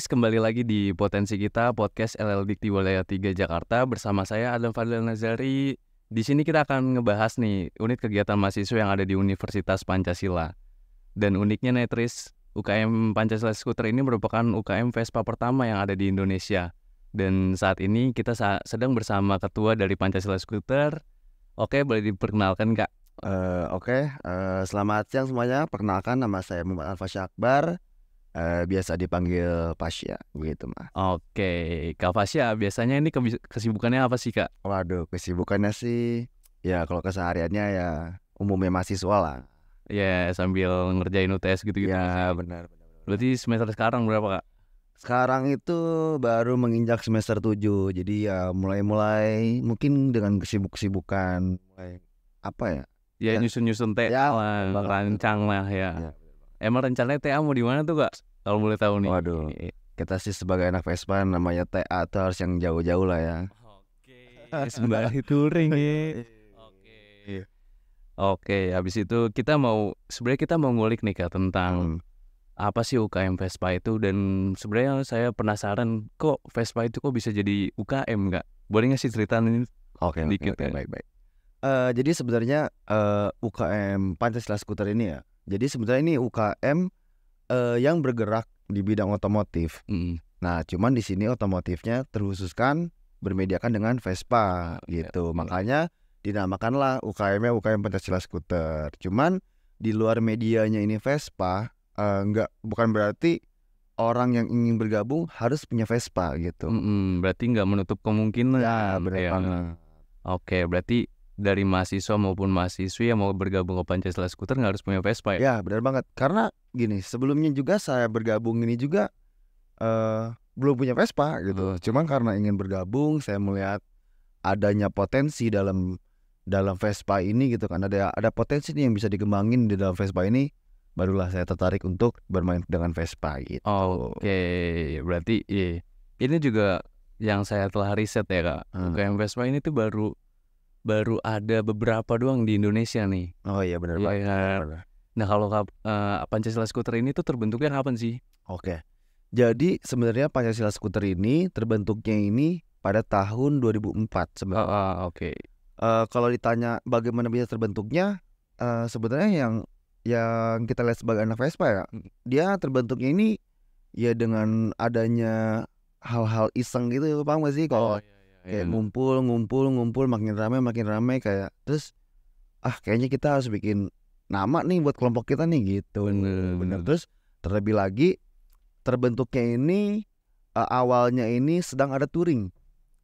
guys, kembali lagi di Potensi Kita, podcast LLDikti Wilayah 3 Jakarta. Bersama saya Adam Fadil Nazari. Di sini kita akan ngebahas nih unit kegiatan mahasiswa yang ada di Universitas Pancasila. Dan uniknya Netris, UKM Pancasila Skuter ini merupakan UKM Vespa pertama yang ada di Indonesia. Dan saat ini kita sedang bersama ketua dari Pancasila Skuter. Oke, boleh diperkenalkan Kak? Selamat siang semuanya. Perkenalkan, nama saya Muhammad Alfasya Akbar. Biasa dipanggil Pasya, begitu mah. Oke, Kak Fasya, biasanya ini kesibukannya apa sih Kak? Waduh, kesibukannya sih, ya kalau kesehariannya ya umumnya mahasiswa lah. Ya, sambil ngerjain UTS gitu-gitu. Ya benar. Berarti semester sekarang berapa Kak? Sekarang itu baru menginjak semester 7. Jadi ya mulai mungkin dengan kesibukan mulai apa ya? Ya nyusun-nyusun TA Ya, lah, rancang lah ya. Ya. Emang rencananya TA mau di mana tuh Kak? Kalau boleh tahu nih. Waduh, kita sih sebagai anak Vespa namanya TA tuh harus yang jauh-jauh lah ya. Oke, sembari touring ya. Oke, habis itu sebenarnya kita mau ngulik nih Kak tentang apa sih UKM Vespa itu, dan sebenarnya saya penasaran kok Vespa itu kok bisa jadi UKM Kak? Boleh nggak sih ceritain Oke, sedikit ya? baik. Jadi sebenarnya UKM Pancasila Skuter ini ya. Jadi sebenarnya ini UKM yang bergerak di bidang otomotif. Nah, cuman di sini otomotifnya terkhususkan bermediakan dengan Vespa gitu. Makanya dinamakanlah UKM-nya UKM Pancasila Skuter. Cuman di luar medianya ini Vespa, bukan berarti orang yang ingin bergabung harus punya Vespa gitu. Berarti nggak menutup kemungkinan. Ya, benar banget. Oke, berarti dari mahasiswa maupun mahasiswi yang mau bergabung ke Pancasila Skuter nggak harus punya Vespa ya? Ya, benar banget. Karena gini, sebelumnya juga saya bergabung ini juga belum punya Vespa gitu. Cuman karena ingin bergabung, saya melihat adanya potensi dalam Vespa ini gitu kan. Ada potensi nih yang bisa dikembangin di dalam Vespa ini. Barulah saya tertarik untuk bermain dengan Vespa gitu. Oke, berarti ini juga yang saya telah riset ya Kak. UKM Vespa ini tuh baru ada beberapa doang di Indonesia nih. Oh iya, benar banget. Nah, kalau Pancasila Skuter ini tuh terbentuknya kapan sih? Oke. Jadi sebenarnya Pancasila Skuter ini terbentuknya ini pada tahun 2004 sebenarnya. Oke. Kalau ditanya bagaimana bisa terbentuknya, sebenarnya yang kita lihat sebagai anak Vespa ya, dia terbentuknya ini ya dengan adanya hal-hal iseng gitu, paham gak sih? Kalau kayak ngumpul makin rame kayak terus kayaknya kita harus bikin nama nih buat kelompok kita nih gitu. Bener. Terus terlebih lagi terbentuknya ini awalnya ini sedang ada touring.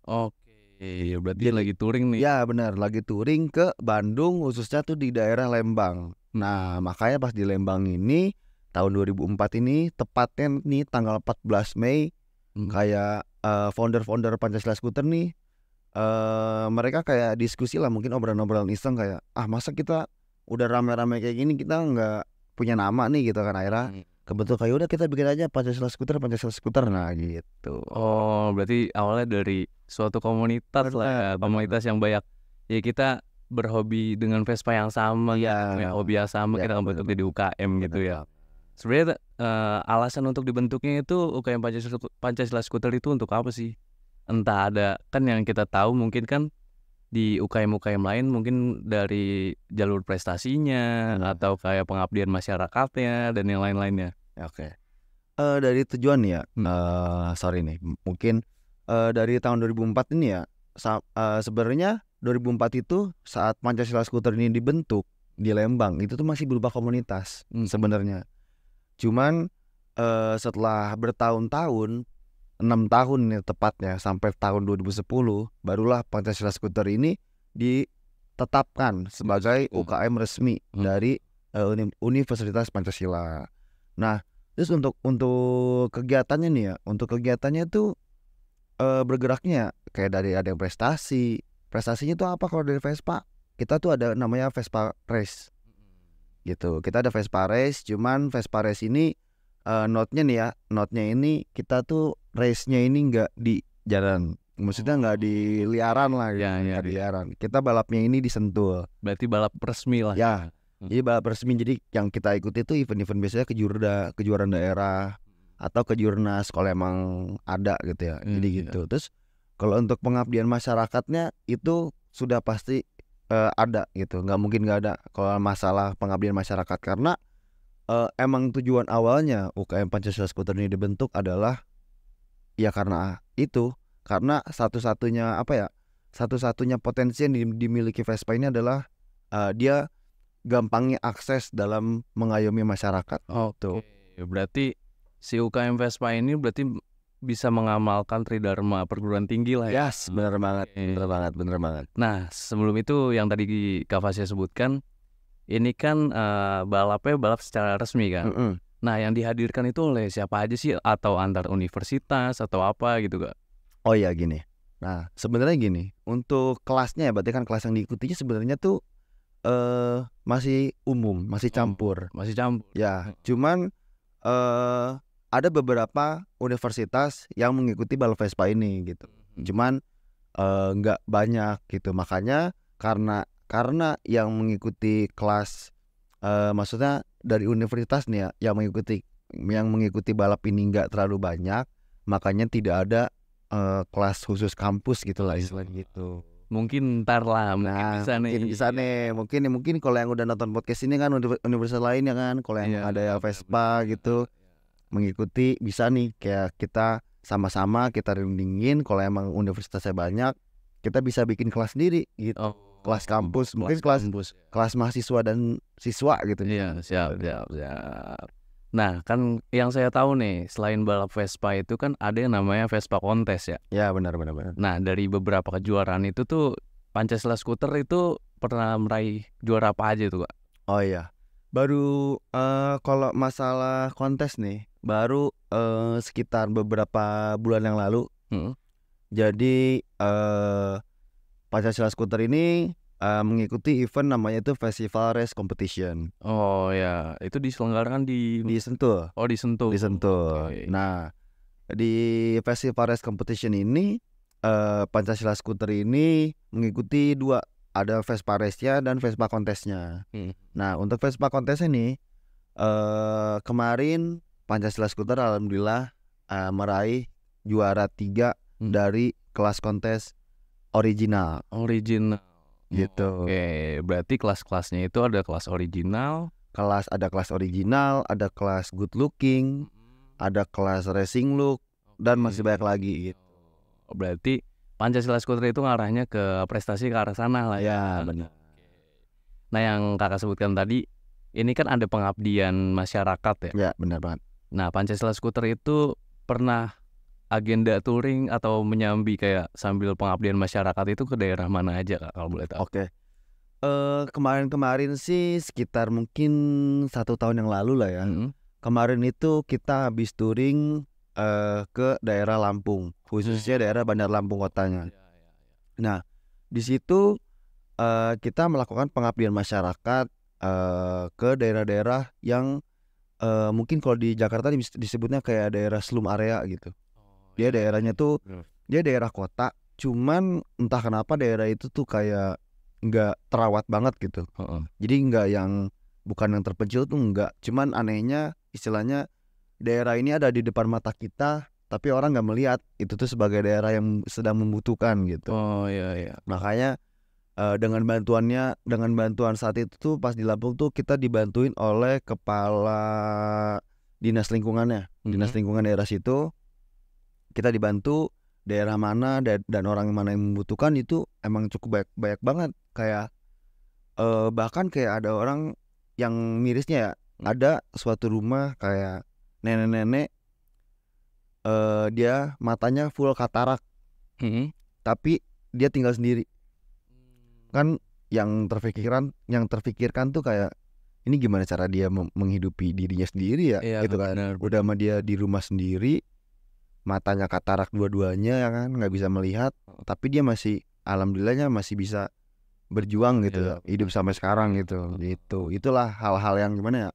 Oke, berarti lagi touring nih. Ya benar, lagi touring ke Bandung, khususnya tuh di daerah Lembang. Nah, makanya pas di Lembang ini tahun 2004 ini tepatnya nih tanggal 14 Mei kayak founder Pancasila Skuter nih mereka kayak diskusi lah, mungkin obrolan iseng kayak masa kita udah rame-rame kayak gini kita nggak punya nama nih gitu kan. Akhirnya kebetulan kayak udah kita bikin aja Pancasila Skuter nah gitu. Oh, berarti awalnya dari suatu komunitas lah, komunitas yang banyak ya, kita berhobi dengan Vespa yang sama, hobi yang sama, kita bentuk di UKM gitu ya. Sebenarnya alasan untuk dibentuknya itu UKM Pancasila Skuter itu untuk apa sih? Entah ada kan yang kita tahu mungkin kan di UKM lain mungkin dari jalur prestasinya atau kayak pengabdian masyarakatnya dan yang lain-lainnya. Oke. Dari tujuan ya, sorry nih, mungkin dari tahun 2004 ini ya, sebenarnya 2004 itu saat Pancasila Skuter ini dibentuk di Lembang itu tuh masih berupa komunitas sebenarnya. Cuman setelah bertahun-tahun, 6 tahun nih tepatnya, sampai tahun 2010 barulah Pancasila Skuter ini ditetapkan sebagai UKM resmi dari Universitas Pancasila. Nah, terus untuk kegiatannya nih ya, untuk kegiatannya tuh bergeraknya kayak dari ada yang prestasinya tuh apa kalau dari Vespa? Kita tuh ada namanya Vespa Race gitu. Kita ada Vespa Race, cuman Vespa Race ini notnya ini kita tuh race-nya ini nggak di jalan, maksudnya nggak di liaran lah gitu. Di liaran. Kita balapnya ini di Sentul. Berarti balap resmi lah ya. Jadi balap resmi, jadi yang kita ikuti itu event-event biasanya kejuaraan daerah atau ke Jurnas kalau emang ada gitu ya. Jadi gitu. Terus kalau untuk pengabdian masyarakatnya itu sudah pasti ada gitu. Nggak mungkin nggak ada kalau masalah pengabdian masyarakat, karena emang tujuan awalnya UKM Pancasila Skuter ini dibentuk adalah ya karena itu, karena satu-satunya potensi yang dimiliki Vespa ini adalah dia gampangnya akses dalam mengayomi masyarakat. Oke. Berarti si UKM Vespa ini berarti bisa mengamalkan Tridharma perguruan tinggi lah ya. Yes, bener banget. Nah, sebelum itu yang tadi Kak Fasya sebutkan, ini kan balapnya balap secara resmi kan. Nah, yang dihadirkan itu oleh siapa aja sih, atau antar universitas atau apa gitu Kak? Oh ya gini. Nah, sebenarnya gini, untuk kelasnya ya, berarti kan kelas yang diikutinya sebenarnya tuh masih umum, masih campur. Ya, cuman ada beberapa universitas yang mengikuti balap Vespa ini gitu. Cuman nggak banyak gitu. Makanya karena yang mengikuti kelas maksudnya dari universitas nih ya, yang mengikuti balap ini nggak terlalu banyak, makanya tidak ada kelas khusus kampus gitulah istilahnya gitu. Mungkin ntar lah, mungkin bisa nih. Mungkin kalau yang udah nonton podcast ini kan universitas lain ya kan, kalau yang ada Vespa gitu mengikuti bisa nih, kayak kita sama-sama kita rundingin. Kalau emang universitasnya banyak, kita bisa bikin kelas sendiri gitu. Kelas kampus, mungkin kelas mahasiswa dan siswa gitu. Iya, siap. Nah, kan yang saya tahu nih, selain balap Vespa itu kan ada yang namanya Vespa Kontes ya. Ya, benar. Nah, dari beberapa kejuaraan itu tuh Pancasila Skuter itu pernah meraih juara apa aja tuh Kak? Oh iya, baru kalau masalah kontes nih, baru sekitar beberapa bulan yang lalu. Jadi Pancasila Skuter ini mengikuti event namanya itu Festival Race Competition. Oh ya, itu diselenggarakan di Sentul. Oh, di Sentul. Okay. Nah, di Festival Race Competition ini Pancasila Skuter ini mengikuti dua, ada Vespa Race-nya dan Vespa Kontesnya. Nah, untuk Vespa Kontes ini kemarin Pancasila Skuter alhamdulillah meraih juara 3 dari kelas kontes original gitu. Oke, berarti kelas-kelasnya itu ada kelas original, ada kelas good looking, ada kelas racing look, dan masih banyak lagi gitu. Berarti Pancasila Skuter itu ngarahnya ke prestasi ke arah sana lah ya. Benar. Nah, yang Kakak sebutkan tadi, ini kan ada pengabdian masyarakat ya. Ya, benar banget. Nah, Pancasila Skuter itu pernah agenda touring atau menyambi kayak sambil pengabdian masyarakat itu ke daerah mana aja Kak, kalau boleh tahu? Oke. Kemarin sih sekitar mungkin 1 tahun yang lalu lah ya. Kemarin itu kita habis touring ke daerah Lampung, khususnya daerah Bandar Lampung kotanya. Nah, di situ kita melakukan pengabdian masyarakat ke daerah-daerah yang mungkin kalau di Jakarta disebutnya kayak daerah slum area gitu. Dia daerahnya tuh dia daerah kota, cuman entah kenapa daerah itu tuh kayak nggak terawat banget gitu. Jadi bukan yang terpencil tuh nggak, cuman anehnya istilahnya daerah ini ada di depan mata kita, tapi orang nggak melihat itu tuh sebagai daerah yang sedang membutuhkan gitu. Oh iya. Makanya dengan bantuan saat itu tuh pas di Lampung tuh kita dibantuin oleh kepala dinas lingkungannya, dinas lingkungan daerah situ. Kita dibantu daerah mana dan orang mana yang membutuhkan itu emang cukup banyak banget. Kayak bahkan kayak ada orang yang mirisnya ya, ada suatu rumah kayak nenek-nenek dia matanya full katarak, tapi dia tinggal sendiri. Kan yang terfikirkan tuh kayak ini gimana cara dia menghidupi dirinya sendiri ya, gitu kan. Benar. Udah sama dia di rumah sendiri, matanya katarak dua-duanya ya kan, nggak bisa melihat, tapi dia masih alhamdulillahnya masih bisa berjuang gitu, hidup sampai sekarang gitu. Itulah hal-hal yang gimana ya,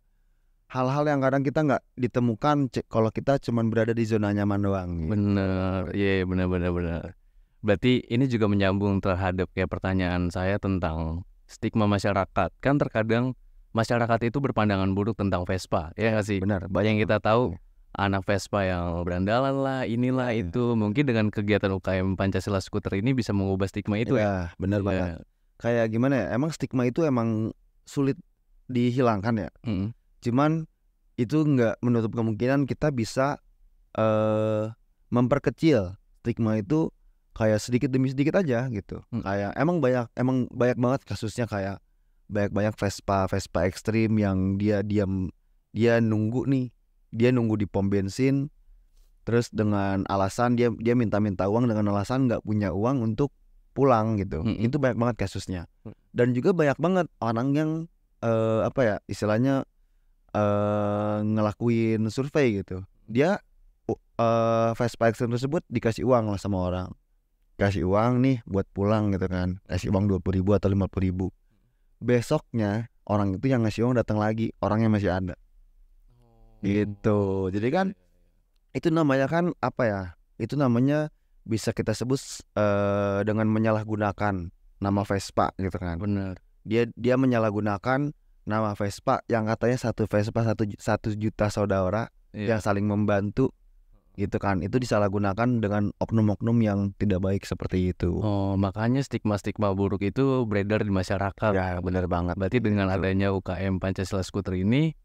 hal-hal yang kadang kita nggak ditemukan kalau kita cuman berada di zona nyaman doang gitu. Bener, benar. Berarti ini juga menyambung terhadap kayak pertanyaan saya tentang stigma masyarakat. Kan terkadang masyarakat itu berpandangan buruk tentang Vespa, ya nggak sih? Benar. Banyak yang kita tahu anak Vespa yang berandalan lah, inilah itu. Mungkin dengan kegiatan UKM Pancasila Skuter ini bisa mengubah stigma itu ya. Ya, benar banget. Kayak gimana ya? Emang stigma itu emang sulit dihilangkan ya. Cuman itu nggak menutup kemungkinan kita bisa memperkecil stigma itu kayak sedikit demi sedikit aja gitu. Kayak emang banyak banget kasusnya, kayak banyak Vespa ekstrim yang dia nunggu di pom bensin, terus dengan alasan dia minta uang dengan alasan nggak punya uang untuk pulang gitu. Itu banyak banget kasusnya. Dan juga banyak banget orang yang istilahnya ngelakuin survei gitu. Dia Vespa ekstrim tersebut dikasih uang lah sama orang, kasih uang nih buat pulang gitu kan, kasih uang 20.000 atau 50.000. Besoknya orang itu yang ngasih uang datang lagi, orangnya masih ada gitu. Jadi kan itu namanya kan itu namanya bisa kita sebut dengan menyalahgunakan nama Vespa gitu kan. Benar. Dia menyalahgunakan nama Vespa yang katanya satu Vespa 1 juta saudara yang saling membantu gitu kan. Itu disalahgunakan dengan oknum-oknum yang tidak baik seperti itu. Makanya stigma-stigma buruk itu beredar di masyarakat. Ya, benar banget. Berarti dengan adanya UKM Pancasila Skuter ini,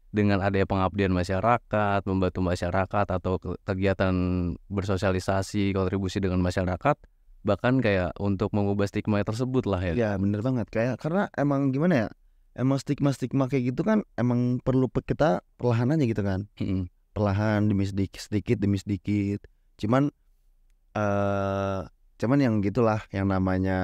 dengan adanya pengabdian masyarakat, membantu masyarakat atau kegiatan bersosialisasi, kontribusi dengan masyarakat, bahkan kayak untuk mengubah stigma tersebut lah ya. Ya, benar banget. Kayak karena emang gimana ya? Emang stigma gitu kan emang perlu kita perlahan aja gitu kan. Perlahan demi sedikit demi sedikit. Cuman yang gitulah, yang namanya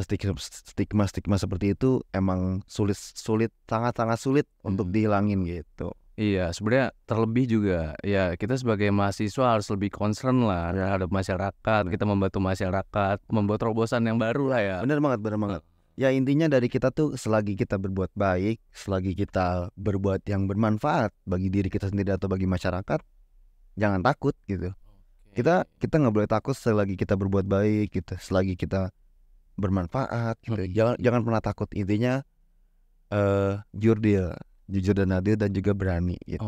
stigma seperti itu emang sangat sulit untuk dihilangin gitu. Iya, sebenarnya terlebih juga ya kita sebagai mahasiswa harus lebih concern lah terhadap masyarakat. Kita membantu masyarakat, membuat terobosan yang baru lah ya. Benar banget. Ya intinya dari kita tuh, selagi kita berbuat baik, selagi kita berbuat yang bermanfaat bagi diri kita sendiri atau bagi masyarakat, jangan takut gitu. Kita nggak boleh takut selagi kita berbuat baik gitu, selagi kita bermanfaat gitu. Jangan pernah takut. Intinya jujur dan adil dan juga berani gitu.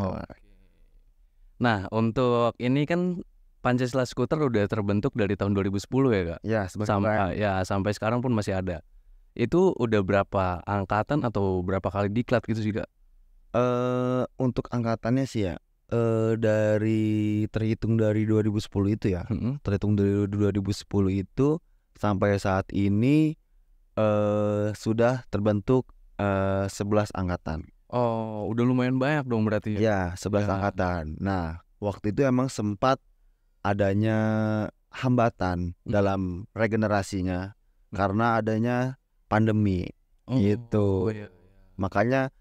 Nah, untuk ini kan Pancasila Skuter udah terbentuk dari tahun 2010 ya Kak? Ya, sampai sekarang pun masih ada. Itu udah berapa angkatan atau berapa kali diklat gitu sih Kak? Untuk angkatannya sih ya, terhitung dari 2010 itu ya. Terhitung dari 2010 itu sampai saat ini sudah terbentuk 11 angkatan. Udah lumayan banyak dong berarti ya. 11 angkatan. Nah, waktu itu emang sempat adanya hambatan dalam regenerasinya karena adanya pandemi gitu. Makanya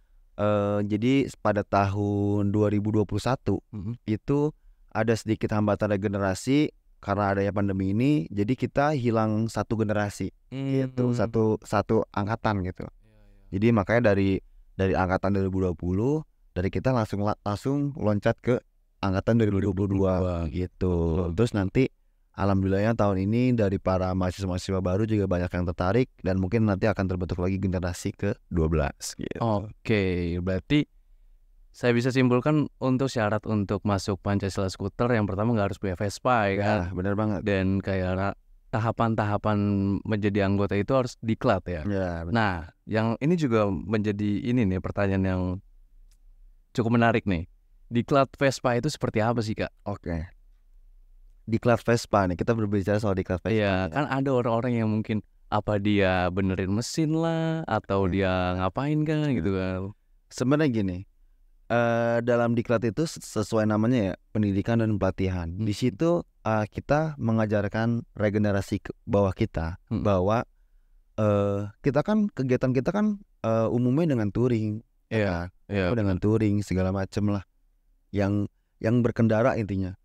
jadi pada tahun 2021 itu ada sedikit hambatan regenerasi karena adanya pandemi ini. Jadi kita hilang satu generasi gitu, satu angkatan gitu. Jadi makanya dari angkatan 2020 dari kita langsung loncat ke angkatan 2022 gitu. Terus nanti alhamdulillahnya tahun ini dari para mahasiswa baru juga banyak yang tertarik dan mungkin nanti akan terbentuk lagi generasi ke-12 gitu. Oke, berarti saya bisa simpulkan untuk syarat untuk masuk Pancasila Skuter yang pertama nggak harus punya Vespa ya kan? Benar banget. Dan kayak tahapan-tahapan menjadi anggota itu harus diklat ya. Nah, yang ini juga menjadi ini nih pertanyaan yang cukup menarik nih. Diklat Vespa itu seperti apa sih Kak? Oke. Diklat Vespa nih, kita berbicara soal diklat Vespa. Iya, kan ada orang-orang yang mungkin apa dia benerin mesin lah atau dia ngapain kan gitu kan. Sebenarnya gini, dalam diklat itu sesuai namanya ya, pendidikan dan pelatihan. Di situ kita mengajarkan regenerasi ke bawah kita, bahwa kita kan kegiatan kita kan umumnya dengan touring, dengan touring segala macem lah, yang berkendara intinya.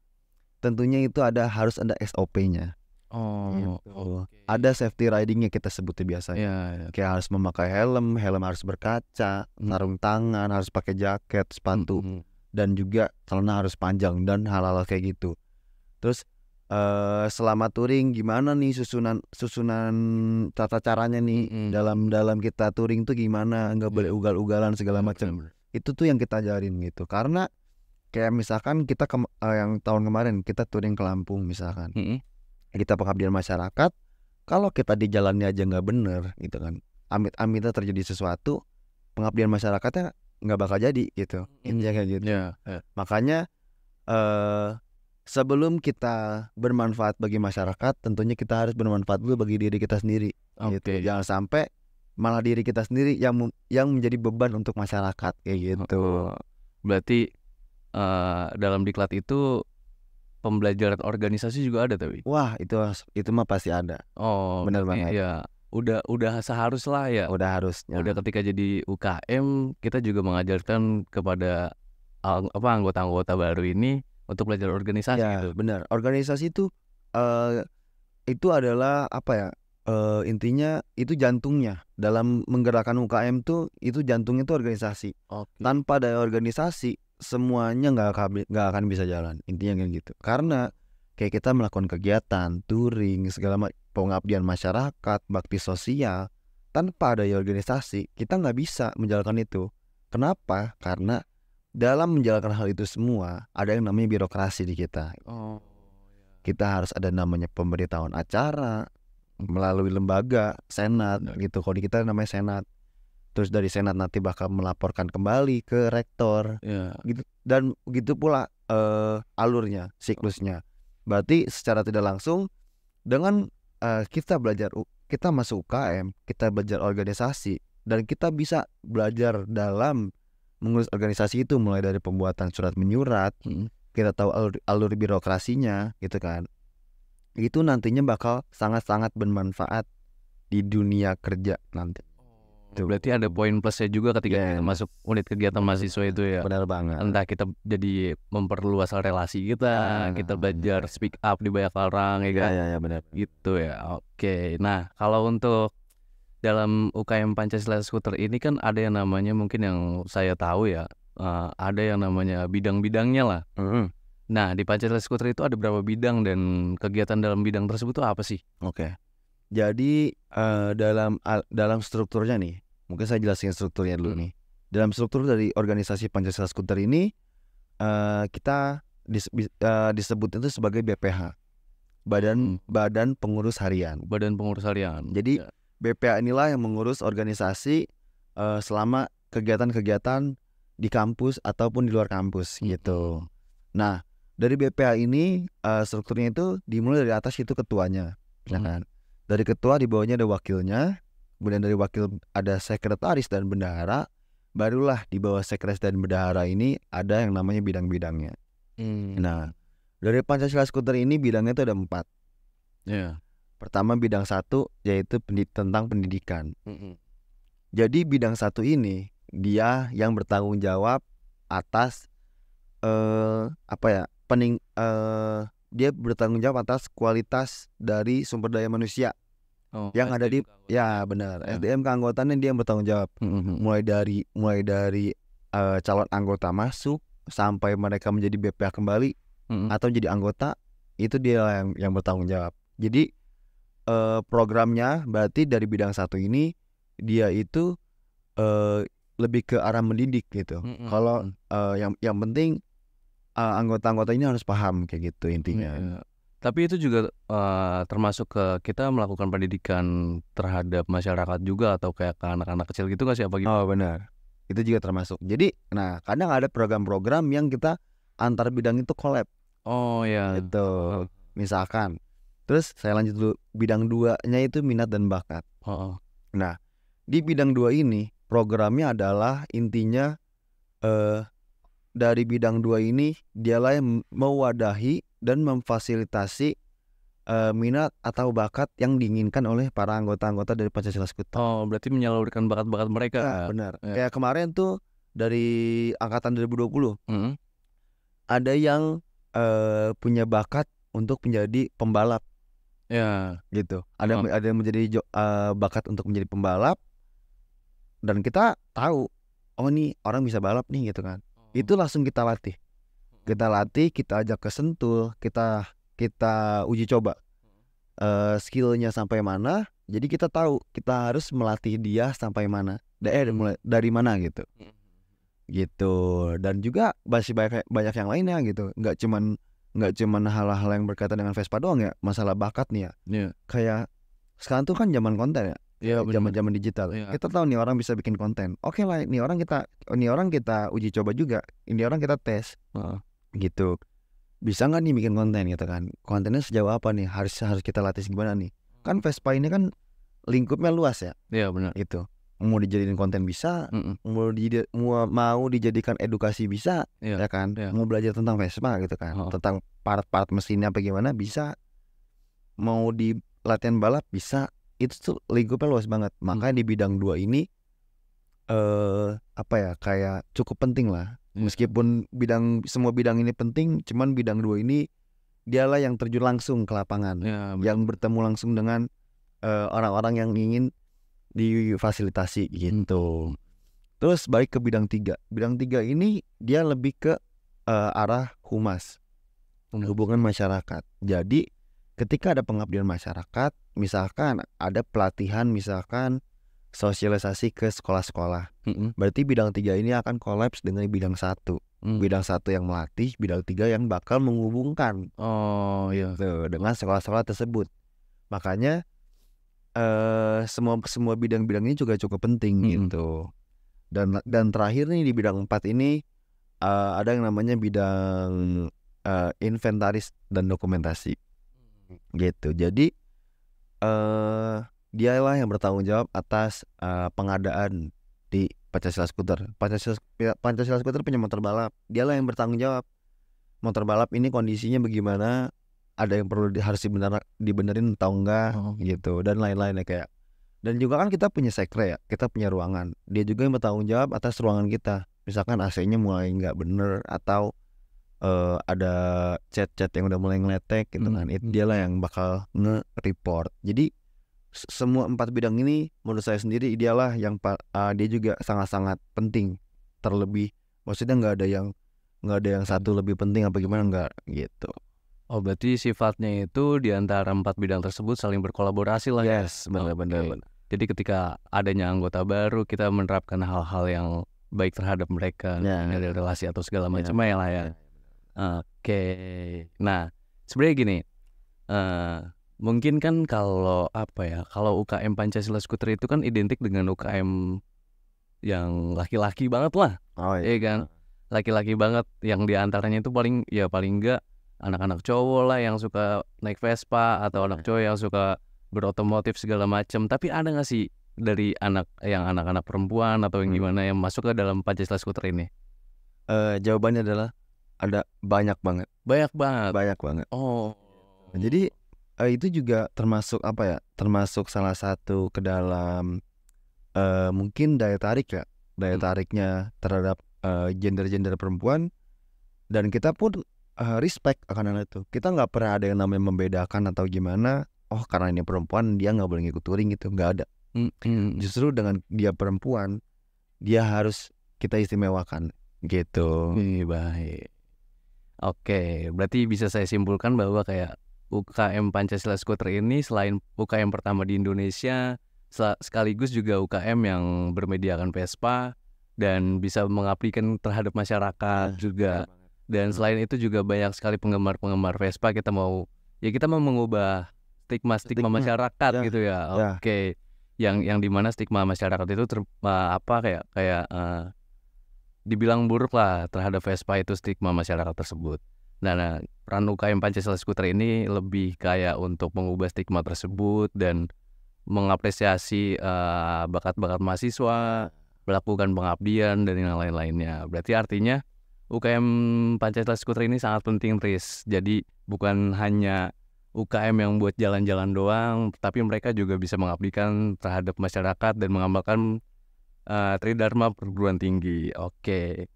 Tentunya itu harus ada SOP-nya. Gitu. Ada safety riding-nya kita sebutnya biasanya. Kayak harus memakai helm harus berkaca, sarung tangan, harus pakai jaket, sepatu, dan juga celana harus panjang dan hal-hal kayak gitu. Terus selama touring gimana nih susunan tata caranya nih, dalam kita touring tuh gimana, nggak boleh ugal-ugalan segala macam. Itu tuh yang kita ajarin gitu. Karena Kayak misalkan kita yang tahun kemarin kita touring ke Lampung misalkan, kita pengabdian masyarakat. Kalau kita di jalannya aja nggak bener gitu kan, amit-amitnya terjadi sesuatu, pengabdian masyarakatnya nggak bakal jadi gitu. Intinya kayak gitu. Makanya sebelum kita bermanfaat bagi masyarakat, tentunya kita harus bermanfaat dulu bagi diri kita sendiri. Gitu. Jangan sampai malah diri kita sendiri yang menjadi beban untuk masyarakat kayak gitu. Berarti dalam diklat itu pembelajaran organisasi juga ada tapi. Wah, itu mah pasti ada. Oh, benar banget. Ya, udah seharusnya ya. Udah harusnya. Udah ketika jadi UKM kita juga mengajarkan kepada anggota-anggota baru ini untuk belajar organisasi ya, gitu. Benar. Organisasi itu adalah apa ya? Intinya itu jantungnya dalam menggerakkan UKM itu jantungnya itu organisasi. Tanpa ada organisasi semuanya nggak akan bisa jalan, intinya kayak gitu. Karena kayak kita melakukan kegiatan touring segala macam, pengabdian masyarakat, bakti sosial, tanpa ada organisasi kita nggak bisa menjalankan itu. Kenapa? Karena dalam menjalankan hal itu semua ada yang namanya birokrasi di kita. Kita harus ada namanya pemberitahuan acara melalui lembaga senat gitu. Kalau di kita namanya senat. Terus dari senat nanti bakal melaporkan kembali ke rektor gitu. Dan begitu pula alurnya, siklusnya. Berarti secara tidak langsung dengan kita masuk UKM, kita belajar organisasi, dan kita bisa belajar dalam mengurus organisasi itu, mulai dari pembuatan surat menyurat, kita tahu alur birokrasinya gitu kan. Itu nantinya bakal sangat-sangat bermanfaat di dunia kerja nanti. Berarti ada poin plusnya juga ketika kita masuk unit kegiatan mahasiswa itu ya. Benar banget. Entah kita jadi memperluas relasi kita, kita belajar speak up di banyak orang ya kan. Ya benar. Gitu ya. Oke. Nah, kalau untuk dalam UKM Pancasila Skuter ini kan ada yang namanya, mungkin yang saya tahu ya, ada yang namanya bidang-bidangnya lah. Nah, di Pancasila Skuter itu ada berapa bidang dan kegiatan dalam bidang tersebut itu apa sih? Oke. Jadi dalam strukturnya nih, mungkin saya jelasin strukturnya dulu nih. Dalam struktur dari organisasi Pancasila Skuter ini, kita disebut itu sebagai BPH, Badan Pengurus Harian. Badan Pengurus Harian. Jadi BPH inilah yang mengurus organisasi selama kegiatan-kegiatan di kampus ataupun di luar kampus gitu. Nah, dari BPH ini strukturnya itu dimulai dari atas, itu ketuanya, misalkan. Dari ketua di bawahnya ada wakilnya, kemudian dari wakil ada sekretaris dan bendahara, barulah di bawah sekretaris dan bendahara ini ada yang namanya bidang-bidangnya. Nah, dari Pancasila Skuter ini bidangnya itu ada 4. Pertama bidang 1 yaitu tentang pendidikan. Jadi bidang 1 ini dia yang bertanggung jawab atas dia bertanggung jawab atas kualitas dari sumber daya manusia yang ada di benar. SDM keanggotaannya dia yang bertanggung jawab. Mulai dari calon anggota masuk sampai mereka menjadi BPH kembali atau jadi anggota, itu dia yang bertanggung jawab. Jadi programnya berarti dari bidang 1 ini dia itu lebih ke arah mendidik gitu. Kalau yang penting anggota-anggota ini harus paham kayak gitu intinya. Tapi itu juga termasuk ke kita melakukan pendidikan terhadap masyarakat juga, atau kayak ke anak-anak kecil gitu nggak sih, apa gitu? Oh benar, itu juga termasuk. Jadi kadang ada program-program yang kita antar bidang itu collab. Oh ya. Itu misalkan. Terus saya lanjut dulu, bidang 2-nya itu minat dan bakat. Nah, di bidang 2 ini programnya adalah intinya dari bidang 2 ini dialah yang mewadahi dan memfasilitasi minat atau bakat yang diinginkan oleh para anggota-anggota dari Pancasila Skuter. Oh, berarti menyalurkan bakat-bakat mereka. Benar. Kayak kemarin tuh dari angkatan 2020 ada yang punya bakat untuk menjadi pembalap. Gitu. Ada yang menjadi bakat untuk menjadi pembalap, dan kita tahu, oh nih orang bisa balap nih gitu kan. Itu langsung kita latih, kita ajak ke Sentul, kita uji coba skillnya sampai mana. Jadi kita tahu kita harus melatih dia sampai mana, mulai dari mana gitu. gitu. Dan juga masih banyak banyak yang lainnya gitu. Nggak cuman hal-hal yang berkaitan dengan Vespa doang ya, masalah bakat nih ya. Iya. Kayak sekarang tuh kan zaman konten ya. Iya, Kayak benar. zaman-zaman digital. Iya. Kita tahu nih orang bisa bikin konten. Oke lah, ini orang kita uji coba juga. Ini orang kita tes Heeh. gitu. Bisa nggak nih bikin konten gitu kan? Kontennya sejauh apa nih? Harus kita latih gimana nih? Kan Vespa ini kan lingkupnya luas ya. Iya, benar. Itu mau dijadiin konten bisa, Mm-mm. mau dijadikan edukasi bisa, Iya. ya kan? Iya. Mau belajar tentang Vespa gitu kan, Heeh. tentang part-part mesinnya apa gimana bisa, mau di latihan balap bisa, itu tuh lingkupnya luas banget. Makanya di bidang dua ini apa ya, kayak cukup penting lah. Iya. Meskipun semua bidang ini penting, cuman bidang dua ini dialah yang terjun langsung ke lapangan, Iya, benar. yang bertemu langsung dengan orang-orang yang ingin difasilitasi gitu. Terus balik ke bidang 3. Bidang 3 ini dia lebih ke arah humas, hubungan masyarakat. Jadi ketika ada pengabdian masyarakat, misalkan ada pelatihan, misalkan sosialisasi ke sekolah-sekolah, Mm-mm. berarti bidang 3 ini akan kolaps dengan bidang 1. Bidang 1 yang melatih, bidang 3 yang bakal menghubungkan Oh iya. gitu, dengan sekolah-sekolah tersebut. Makanya semua bidang-bidang ini juga cukup penting gitu. Dan terakhir nih di bidang 4 ini ada yang namanya bidang inventaris dan dokumentasi gitu. Jadi dialah yang bertanggung jawab atas pengadaan di Pancasila Skuter. Pancasila Skuter punya motor balap. Dialah yang bertanggung jawab. Motor balap ini kondisinya bagaimana, ada yang perlu harus dibenerin atau enggak gitu, dan lain-lainnya kayak. Dan juga kan kita punya sekre ya, kita punya ruangan. Dia juga yang bertanggung jawab atas ruangan kita. Misalkan AC-nya mulai nggak bener atau ada cat-cat yang udah mulai ngeletek gitu kan. Itu dialah yang bakal nge-report. Jadi semua 4 bidang ini menurut saya sendiri dialah yang dia juga sangat-sangat penting. Terlebih maksudnya nggak ada yang satu lebih penting apa gimana, enggak gitu. Oh, berarti sifatnya itu di antara 4 bidang tersebut saling berkolaborasi lah ya. Yes, benar-benar. Jadi ketika adanya anggota baru, kita menerapkan hal-hal yang baik terhadap mereka, dari relasi atau segala macamnya lah ya. Oke. Nah, sebenarnya gini, mungkin kan kalau UKM Pancasila Skuter itu kan identik dengan UKM yang laki-laki banget lah. Oh iya kan? Laki-laki banget, yang diantaranya itu paling enggak anak-anak cowok lah yang suka naik Vespa, atau anak cowok yang suka berotomotif segala macam. Tapi ada nggak sih dari anak-anak perempuan atau yang gimana yang masuk ke dalam Pancasila Skuter ini? Jawabannya adalah ada banyak banget. Banyak banget. Oh. Jadi itu juga termasuk apa ya? Termasuk salah satu ke dalam mungkin daya tariknya terhadap gender perempuan. Dan kita pun respect akan hal itu. Kita nggak pernah ada yang namanya membedakan atau gimana. Oh, karena ini perempuan dia nggak boleh ngikut touring gitu, nggak ada. Justru dengan dia perempuan, dia harus kita istimewakan gitu. Baik. Oke, berarti bisa saya simpulkan bahwa kayak UKM Pancasila Skuter ini selain UKM pertama di Indonesia, sekaligus juga UKM yang bermediakan Vespa dan bisa mengabdikan terhadap masyarakat juga. Dan selain itu juga banyak sekali penggemar Vespa. Kita mau mengubah stigma masyarakat gitu ya. Oke. Yang dimana stigma masyarakat itu dibilang buruk lah terhadap Vespa, itu stigma masyarakat tersebut. Nah, peran UKM Pancasila Skuter ini lebih kayak untuk mengubah stigma tersebut dan mengapresiasi bakat-bakat mahasiswa, melakukan pengabdian dan yang lain-lainnya. Berarti artinya UKM Pancasila Skuter ini sangat penting, Tris. Jadi bukan hanya UKM yang buat jalan-jalan doang, tapi mereka juga bisa mengabdikan terhadap masyarakat dan mengamalkan Tridharma perguruan tinggi. Oke.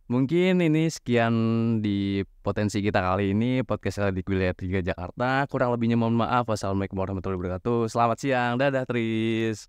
Mungkin ini sekian di potensi kita kali ini, podcast di Wilayah 3 Jakarta. Kurang lebihnya mohon maaf. Wassalamualaikum warahmatullahi wabarakatuh. Selamat siang. Dadah, Tris.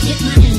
Hit my